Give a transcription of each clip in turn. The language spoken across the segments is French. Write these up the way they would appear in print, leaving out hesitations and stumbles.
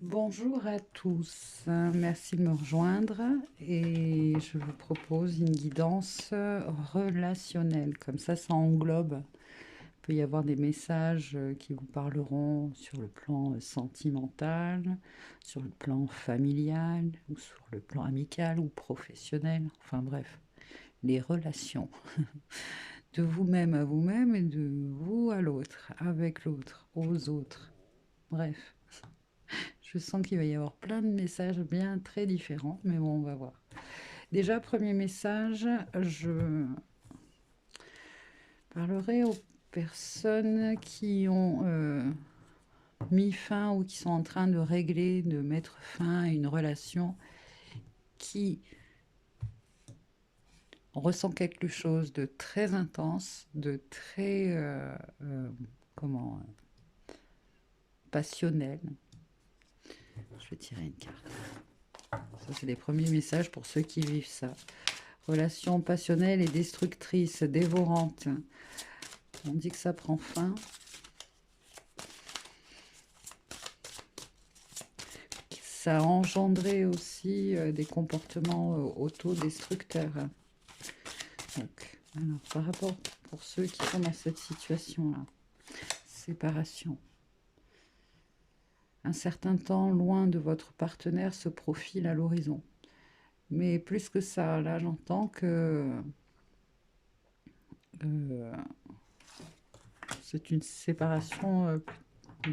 Bonjour à tous, merci de me rejoindre et je vous propose une guidance relationnelle. Comme ça englobe. Il peut y avoir des messages qui vous parleront sur le plan sentimental, sur le plan familial, ou sur le plan amical ou professionnel. Enfin bref, les relations de vous-même à vous-même et de vous à l'autre, avec l'autre, aux autres. Bref. Je sens qu'il va y avoir plein de messages bien très différents, mais bon, on va voir. Déjà, premier message, je parlerai aux personnes qui ont mis fin ou qui sont en train de régler, de mettre fin à une relation qui ressent quelque chose de très intense, de très, comment, passionnel. Je vais tirer une carte. Ça, c'est les premiers messages pour ceux qui vivent ça. Relation passionnelle et destructrice, dévorante. On dit que ça prend fin. Ça a engendré aussi des comportements autodestructeurs. Donc, alors, par rapport pour ceux qui sont dans cette situation-là, séparation. Un certain temps loin de votre partenaire se profile à l'horizon. Mais plus que ça, là j'entends que euh, c'est une séparation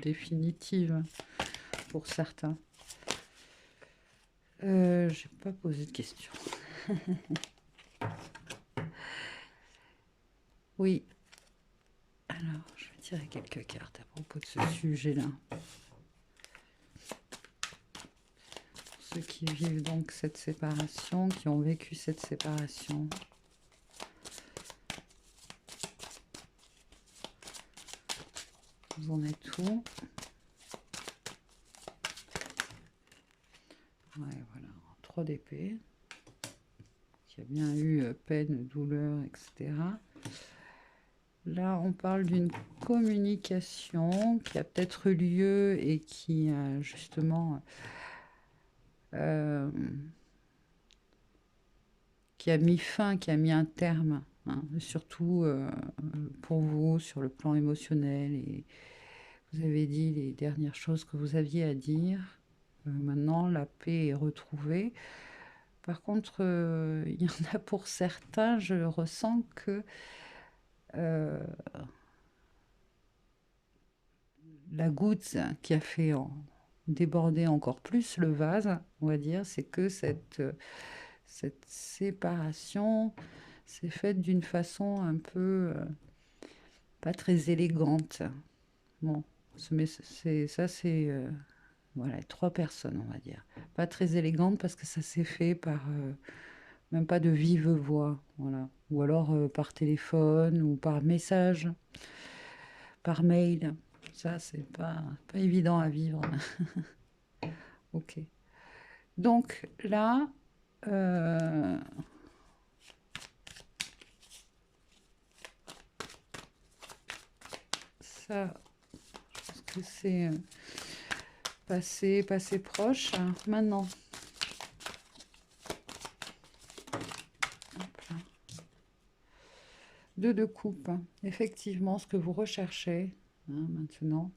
définitive pour certains. J'ai pas posé de question. Oui. Alors, je vais tirer quelques cartes à propos de ce sujet-là. Ceux qui vivent donc cette séparation, qui ont vécu cette séparation. Vous en êtes où? Ouais, voilà. 3 d'épée. Qui a bien eu peine, douleur, etc. Là, on parle d'une communication qui a peut-être eu lieu et qui justement qui a mis fin, qui a mis un terme, hein, surtout pour vous sur le plan émotionnel. Et vous avez dit les dernières choses que vous aviez à dire. Maintenant, la paix est retrouvée. Par contre, il y en a pour certains, je ressens que euh, la goutte qui a fait déborder encore plus le vase, on va dire, c'est que cette séparation s'est faite d'une façon un peu pas très élégante. Bon, c'est voilà, 3 personnes, on va dire. Pas très élégante parce que ça s'est fait par même pas de vive voix, voilà. Ou alors par téléphone ou par message, par mail. Ça, c'est pas évident à vivre. Ok. Donc là, euh, ça, je pense que c'est passé proche. Maintenant, hop là. Deux de coupe. Effectivement, ce que vous recherchez maintenant.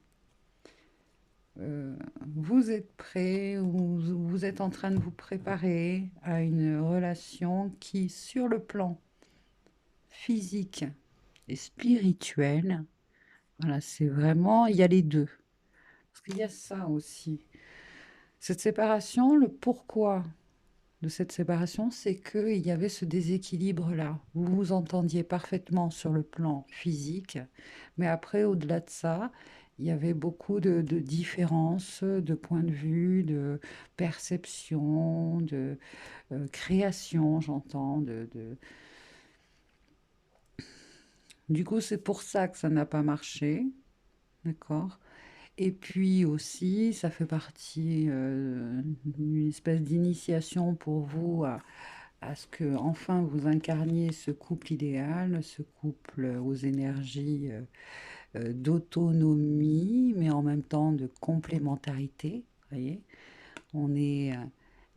Vous êtes prêt ou vous êtes en train de vous préparer à une relation qui, sur le plan physique et spirituel, voilà, c'est vraiment, il y a les deux. Parce qu'il y a ça aussi. Cette séparation, le pourquoi de cette séparation, c'est qu'il y avait ce déséquilibre-là. Vous vous entendiez parfaitement sur le plan physique, mais après, au-delà de ça, il y avait beaucoup de différences de point de vue, de perception, de création, j'entends. Du coup, c'est pour ça que ça n'a pas marché, d'accord? Et puis aussi, ça fait partie d'une espèce d'initiation pour vous à ce que enfin vous incarniez ce couple idéal, ce couple aux énergies d'autonomie, mais en même temps de complémentarité. voyez? On est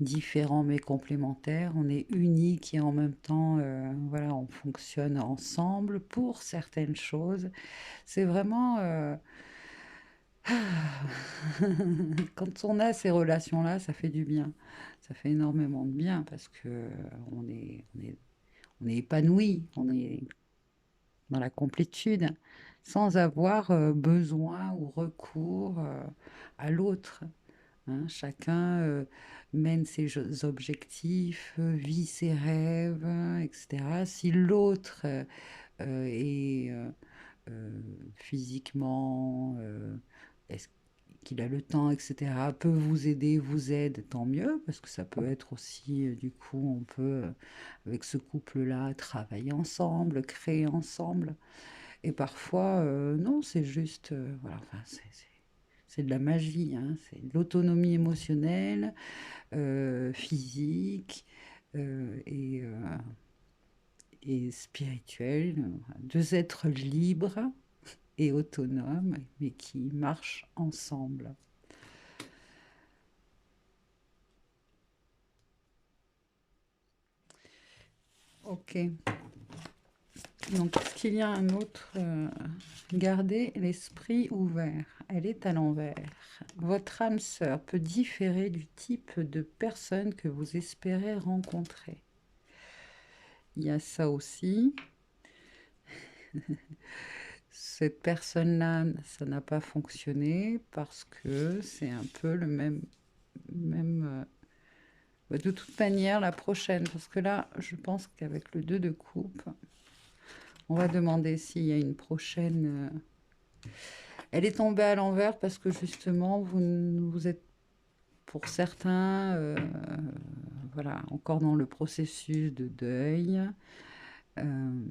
différents mais complémentaires, on est unique et en même temps, voilà, on fonctionne ensemble pour certaines choses. C'est vraiment quand on a ces relations-là, ça fait du bien. Ça fait énormément de bien parce que on est épanoui, on est dans la complétude, sans avoir besoin ou recours à l'autre. Hein. Chacun mène ses objectifs, vit ses rêves, etc. Si l'autre est physiquement, est-ce qu'il a le temps, etc., peut vous aider, vous aide, tant mieux, parce que ça peut être aussi, du coup, on peut, avec ce couple-là, travailler ensemble, créer ensemble. Et parfois, non, c'est juste, voilà, enfin, c'est de la magie, hein, c'est de l'autonomie émotionnelle, physique et spirituelle. Deux êtres libres et autonomes, mais qui marchent ensemble. Ok. Donc, est-ce qu'il y a un autre Gardez l'esprit ouvert. Elle est à l'envers. Votre âme sœur peut différer du type de personne que vous espérez rencontrer. Il y a ça aussi. Cette personne-là, ça n'a pas fonctionné parce que c'est un peu le même de toute manière, la prochaine, parce que là, je pense qu'avec le 2 de coupe, on va demander s'il y a une prochaine. Elle est tombée à l'envers parce que justement, vous êtes pour certains, voilà, encore dans le processus de deuil. Euh,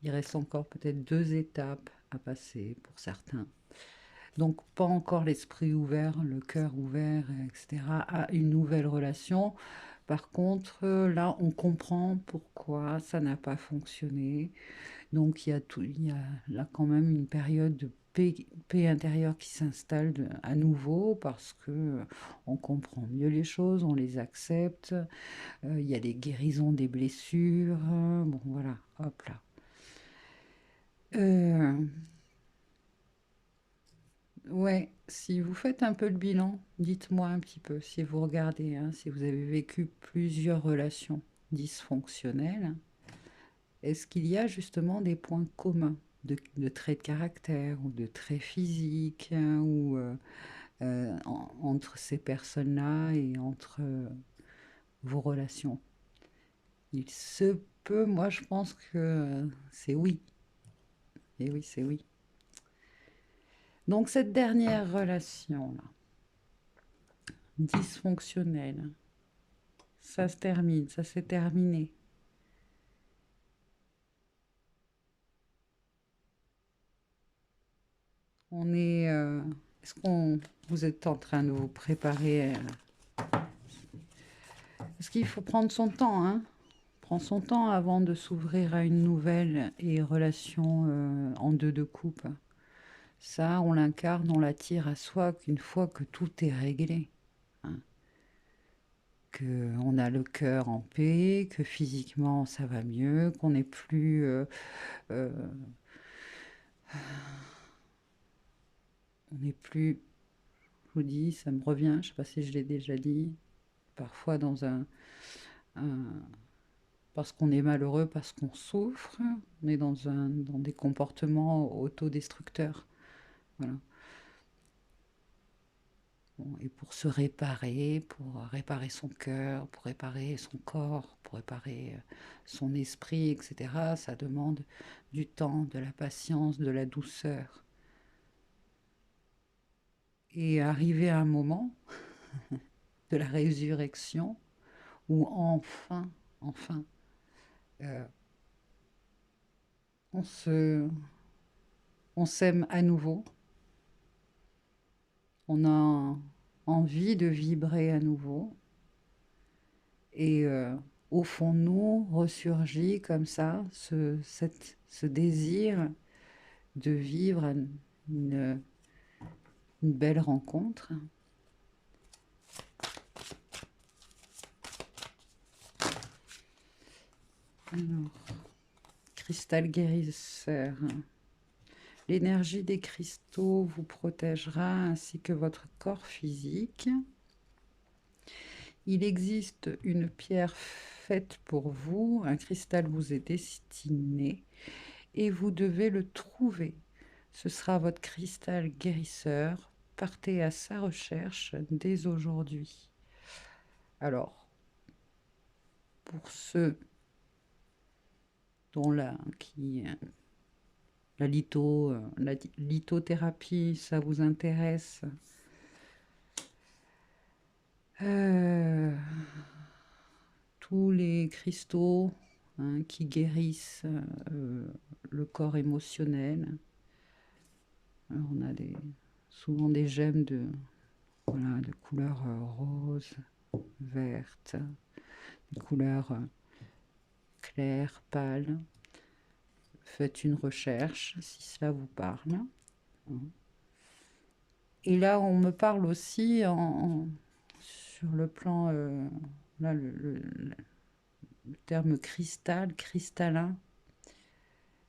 il reste encore peut-être 2 étapes à passer pour certains. Donc pas encore l'esprit ouvert, le cœur ouvert, etc., à une nouvelle relation. Par contre, là, on comprend pourquoi ça n'a pas fonctionné. Donc il y a là quand même une période de paix intérieure qui s'installe à nouveau parce que on comprend mieux les choses, on les accepte. Il y a les guérisons des blessures. Bon, voilà, hop là. Euh, Ouais, si vous faites un peu le bilan, dites-moi un petit peu, si vous regardez, hein, si vous avez vécu plusieurs relations dysfonctionnelles, est-ce qu'il y a justement des points communs de traits de caractère ou de traits physiques hein, ou entre ces personnes-là et entre vos relations? Il se peut, moi je pense que c'est oui. Et oui, c'est oui. Donc cette dernière relation-là, dysfonctionnelle, ça se termine, ça s'est terminé. On est. Est-ce qu'on. Vous êtes en train de vous préparer Parce qu'il faut prendre son temps, hein. Prendre son temps avant de s'ouvrir à une nouvelle et relation en deux de coupe. Ça, on l'incarne, on l'attire à soi qu'une fois que tout est réglé. Hein. Que on a le cœur en paix, que physiquement ça va mieux, qu'on n'est plus. Euh, on n'est plus. Je vous dis, ça me revient, je ne sais pas si je l'ai déjà dit, parfois dans un- parce qu'on est malheureux, parce qu'on souffre, on est dans des comportements autodestructeurs. Voilà. Bon, et pour se réparer, pour réparer son cœur, pour réparer son corps, pour réparer son esprit, etc., ça demande du temps, de la patience, de la douceur. Et arriver à un moment de la résurrection où enfin, euh, on se, on s'aime à nouveau, on a envie de vibrer à nouveau, et au fond de nous ressurgit comme ça ce désir de vivre une une belle rencontre. Alors, cristal guérisseur. L'énergie des cristaux vous protégera ainsi que votre corps physique. Il existe une pierre faite pour vous, un cristal vous est destiné et vous devez le trouver. Ce sera votre cristal guérisseur. Partez à sa recherche dès aujourd'hui. Alors, pour ceux dont la lithothérapie, ça vous intéresse, tous les cristaux qui guérissent le corps émotionnel. Alors, on a souvent des gemmes de couleur rose, verte, des couleurs claires, pâles. Faites une recherche si cela vous parle. Et là, on me parle aussi sur le plan, là, le terme cristal, cristallin.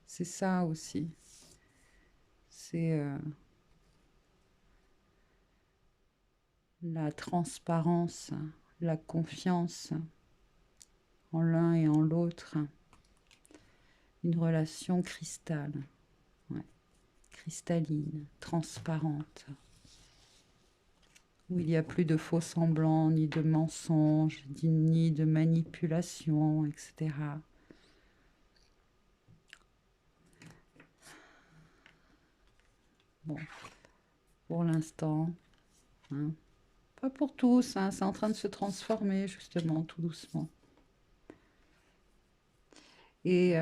C'est ça aussi. C'est la transparence, la confiance en l'un et en l'autre. Une relation cristal, ouais, cristalline, transparente, où il n'y a plus de faux semblants, ni de mensonges, ni de manipulation, etc. Bon, pour l'instant, hein, pas pour tous, hein, c'est en train de se transformer justement tout doucement. Et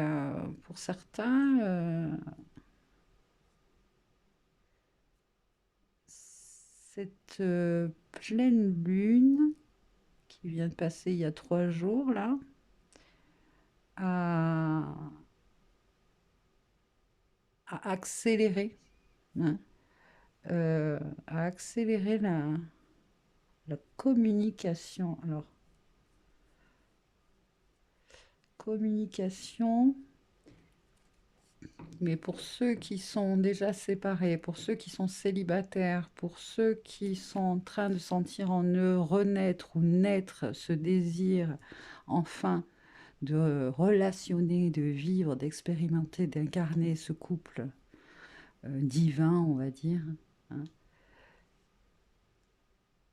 pour certains, cette pleine lune qui vient de passer il y a 3 jours là, a accéléré, hein, a accéléré la communication. Alors, communication, mais pour ceux qui sont déjà séparés, pour ceux qui sont célibataires, pour ceux qui sont en train de sentir en eux renaître ou naître ce désir, enfin, de relationner, de vivre, d'expérimenter, d'incarner ce couple divin, on va dire, hein.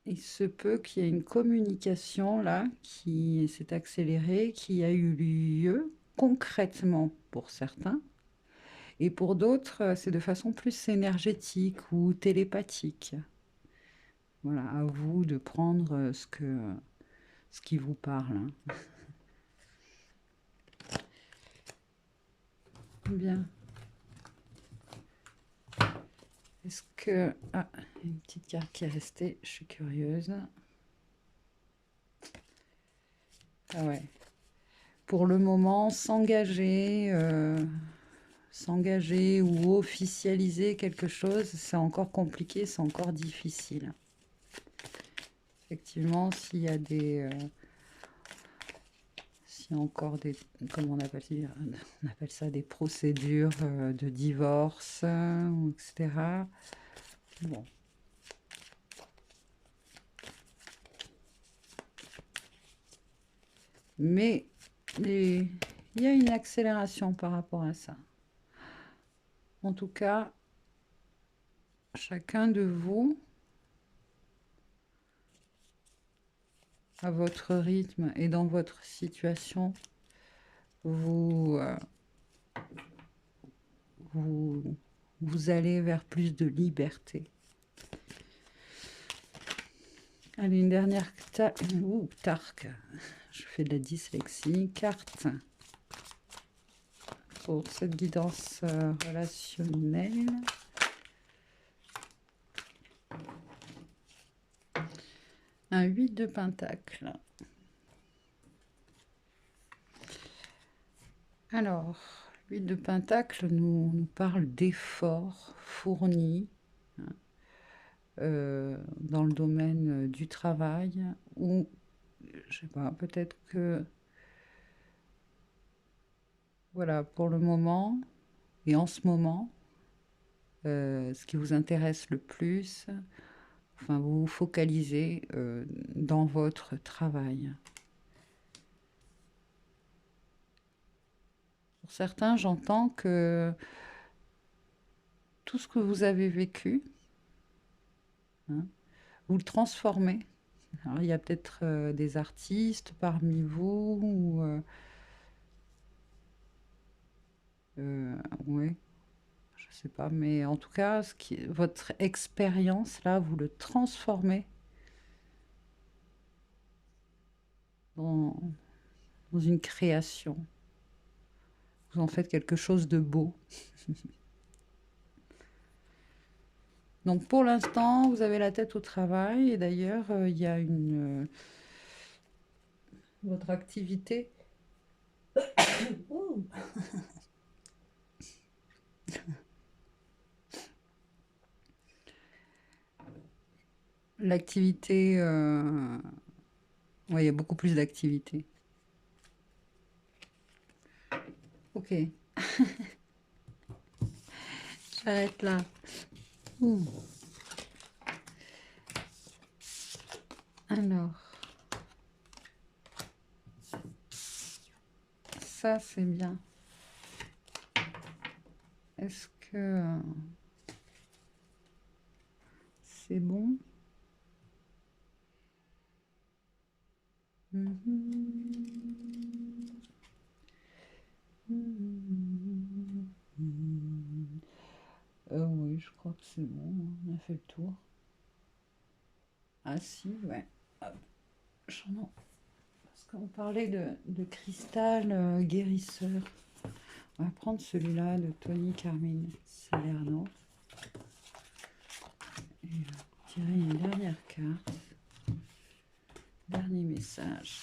Il se peut qu'il y ait une communication là qui s'est accélérée, qui a eu lieu concrètement pour certains, et pour d'autres, c'est de façon plus énergétique ou télépathique. Voilà, à vous de prendre ce qui vous parle, hein. Bien. Est-ce que... Ah, une petite carte qui est restée, je suis curieuse. Ah ouais. Pour le moment, s'engager ou officialiser quelque chose, c'est encore compliqué, c'est encore difficile. Effectivement, s'il y a s'il y a encore des, comment on appelle ça des procédures de divorce, etc. Bon. Mais il y a une accélération par rapport à ça. En tout cas, chacun de vous, à votre rythme et dans votre situation, vous, vous allez vers plus de liberté. Allez, une dernière tarque. Je fais de la dyslexie. Carte pour cette guidance relationnelle. Un 8 de pentacle. Alors, 8 de pentacle nous parle d'efforts fournis, hein, dans le domaine du travail ou, je sais pas, peut-être que, voilà, pour le moment et en ce moment, ce qui vous intéresse le plus, enfin, vous vous focalisez dans votre travail. Pour certains, j'entends que tout ce que vous avez vécu, hein, vous le transformez. Alors, il y a peut-être des artistes parmi vous, ou, ouais, je sais pas, mais en tout cas, votre expérience là, vous le transformez dans, dans une création. Vous en faites quelque chose de beau. Donc pour l'instant, vous avez la tête au travail, et d'ailleurs, il y a votre activité. Ouh. L'activité, ouais, il y a beaucoup plus d'activités. Ok, j'arrête là. Ouh. Alors, ça c'est bien. Est-ce que c'est bon? Mhm. Oui, je crois que c'est bon, hein, on a fait le tour. Ah si, ouais. Hop, j'en ai- Parce qu'on parlait de cristal guérisseur. On va prendre celui-là de Tony Carmine Salerno. Et tirer une dernière carte. Dernier message.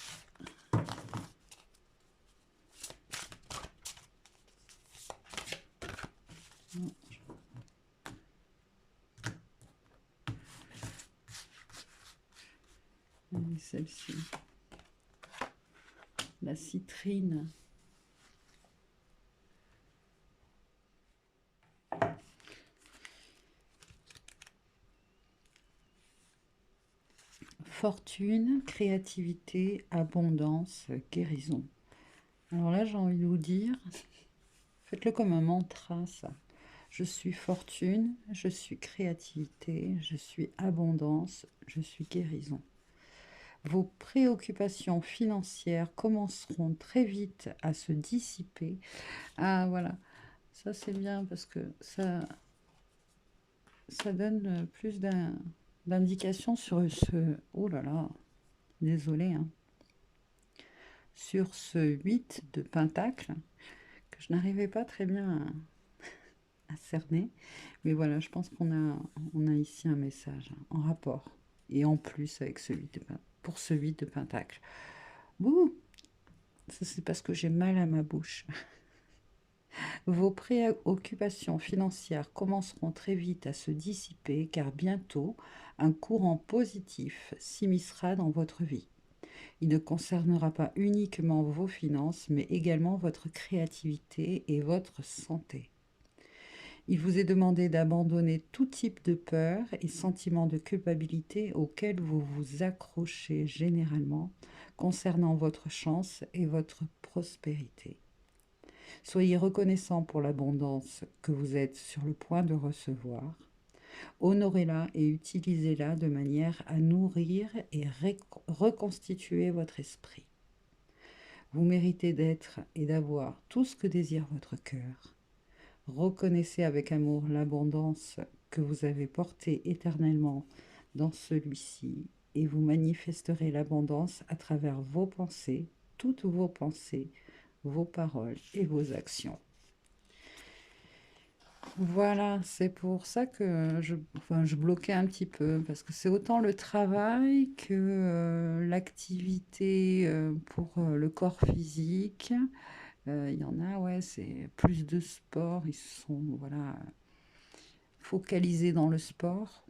Non, celle-ci. La citrine. Fortune, créativité, abondance, guérison. Alors là, j'ai envie de vous dire, faites-le comme un mantra, ça. Je suis fortune, je suis créativité, je suis abondance, je suis guérison. Vos préoccupations financières commenceront très vite à se dissiper. Ah voilà, ça c'est bien parce que ça donne plus d'indications sur ce... Oh là là, désolé, hein. Sur ce 8 de Pentacle, que je n'arrivais pas très bien à cerner. Mais voilà, je pense on a ici un message en rapport. Et en plus avec ce 8 de Pentacle. Pour ce 8 de Pentacle. Bouh, ça c'est parce que j'ai mal à ma bouche. Vos préoccupations financières commenceront très vite à se dissiper car bientôt un courant positif s'immiscera dans votre vie. Il ne concernera pas uniquement vos finances, mais également votre créativité et votre santé. Il vous est demandé d'abandonner tout type de peur et sentiment de culpabilité auxquels vous vous accrochez généralement concernant votre chance et votre prospérité. Soyez reconnaissant pour l'abondance que vous êtes sur le point de recevoir. Honorez-la et utilisez-la de manière à nourrir et reconstituer votre esprit. Vous méritez d'être et d'avoir tout ce que désire votre cœur. Reconnaissez avec amour l'abondance que vous avez portée éternellement dans celui-ci et vous manifesterez l'abondance à travers vos pensées, toutes vos pensées, vos paroles et vos actions. Voilà, c'est pour ça que enfin, je bloquais un petit peu, parce que c'est autant le travail que l'activité pour le corps physique. Il y en a, ouais, c'est plus de sport, ils sont voilà, focalisés dans le sport.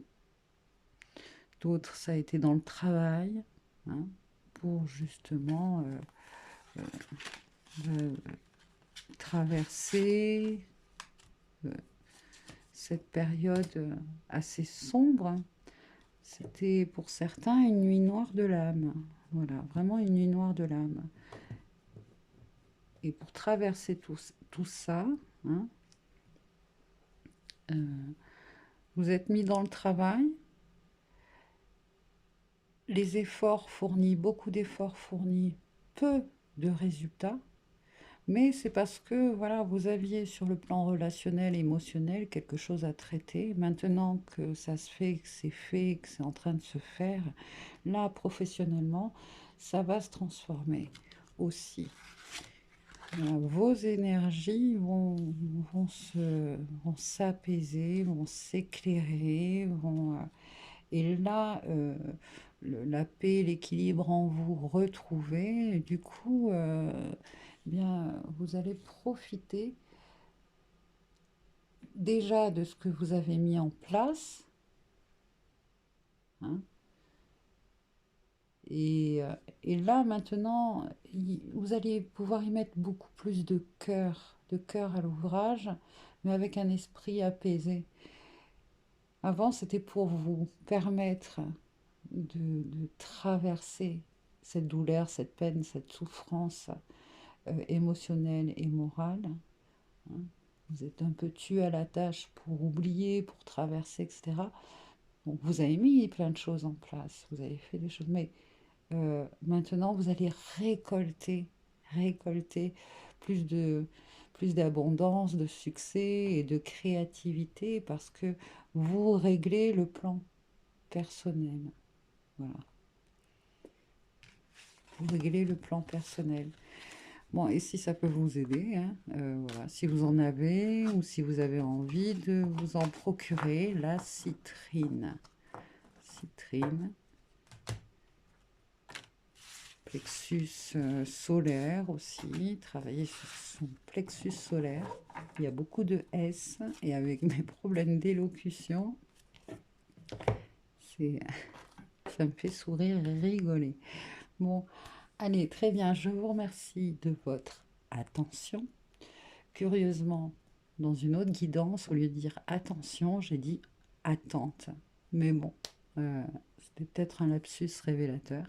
D'autres, ça a été dans le travail, hein, pour justement euh, traverser cette période assez sombre. C'était pour certains une nuit noire de l'âme. Voilà, vraiment une nuit noire de l'âme. Et pour traverser tout ça, hein, euh, vous êtes mis dans le travail, les efforts fournis, beaucoup d'efforts fournis, peu de résultats, mais c'est parce que voilà, vous aviez sur le plan relationnel, émotionnel, quelque chose à traiter. Maintenant que ça se fait, que c'est en train de se faire, là, professionnellement, ça va se transformer aussi. Voilà, vos énergies vont s'apaiser, vont s'éclairer, et là, la paix, l'équilibre en vous retrouver, et du coup, bien, vous allez profiter déjà de ce que vous avez mis en place, hein, et, euh, et là, maintenant, vous allez pouvoir y mettre beaucoup plus de cœur à l'ouvrage, mais avec un esprit apaisé. Avant, c'était pour vous permettre de traverser cette douleur, cette peine, cette souffrance émotionnelle et morale, hein. Vous êtes un peu tué à la tâche pour oublier, pour traverser, etc. Donc vous avez mis plein de choses en place, vous avez fait des choses, mais maintenant vous allez récolter plus de plus d'abondance, de succès et de créativité parce que vous réglez le plan personnel. Voilà, vous réglez le plan personnel. Bon, et si ça peut vous aider, hein, voilà, si vous en avez ou si vous avez envie de vous en procurer, la citrine. Citrine, plexus solaire aussi, travailler sur son plexus solaire. Il y a beaucoup de S et avec mes problèmes d'élocution, c'est, ça me fait sourire et rigoler. Bon, allez, très bien, je vous remercie de votre attention. Curieusement, dans une autre guidance, au lieu de dire attention, j'ai dit attente. Mais bon, c'était peut-être un lapsus révélateur.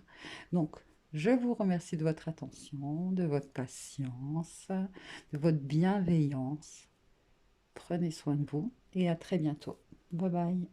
Donc, je vous remercie de votre attention, de votre patience, de votre bienveillance. Prenez soin de vous et à très bientôt. Bye bye.